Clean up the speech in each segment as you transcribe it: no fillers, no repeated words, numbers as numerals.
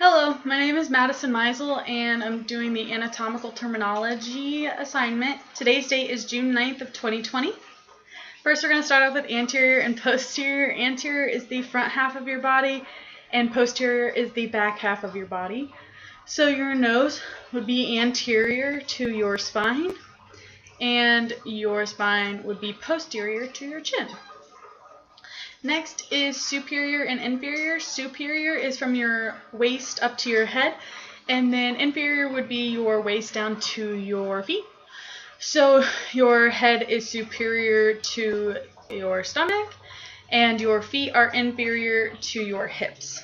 Hello, my name is Madison Meisel, and I'm doing the Anatomical Terminology assignment. Today's date is June 9th of 2020. First, we're going to start off with anterior and posterior. Anterior is the front half of your body, and posterior is the back half of your body. So your nose would be anterior to your spine, and your spine would be posterior to your chin. Next is superior and inferior. Superior is from your waist up to your head, and then inferior would be your waist down to your feet. So your head is superior to your stomach, and your feet are inferior to your hips.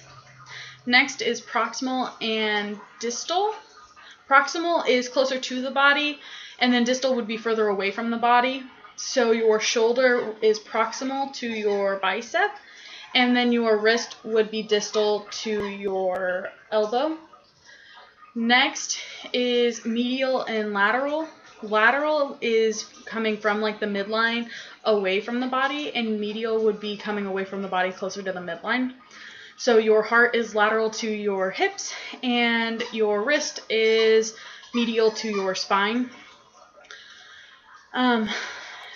Next is proximal and distal. Proximal is closer to the body, and then distal would be further away from the body. So your shoulder is proximal to your bicep, and then your wrist would be distal to your elbow. Next is medial and lateral. Lateral is coming from like the midline away from the body, and medial would be coming away from the body closer to the midline. So your heart is lateral to your hips, and your wrist is medial to your spine.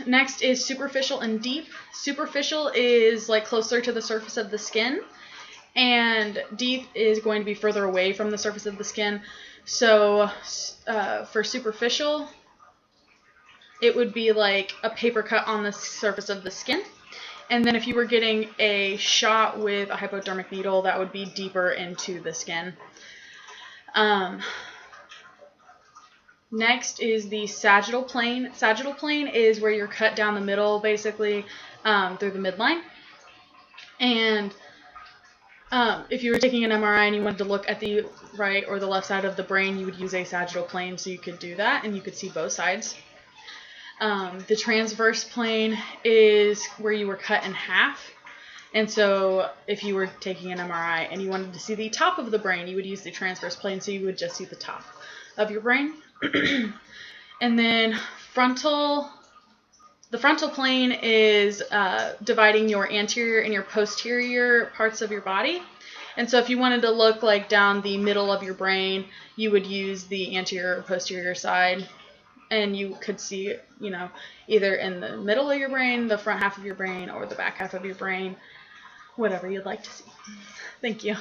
Next is superficial and deep. Superficial is like closer to the surface of the skin, and deep is going to be further away from the surface of the skin. So for superficial, it would be like a paper cut on the surface of the skin. And then if you were getting a shot with a hypodermic needle, that would be deeper into the skin. Next is the sagittal plane. Sagittal plane is where you're cut down the middle, basically, through the midline. And if you were taking an MRI and you wanted to look at the right or the left side of the brain, you would use a sagittal plane, so you could do that, and you could see both sides. The transverse plane is where you were cut in half. And so if you were taking an MRI and you wanted to see the top of the brain, you would use the transverse plane, so you would just see the top of your brain. And then the frontal plane is dividing your anterior and your posterior parts of your body. And so if you wanted to look like down the middle of your brain, you would use the anterior or posterior side, and you could see, either in the middle of your brain, the front half of your brain, or the back half of your brain, whatever you'd like to see. Thank you.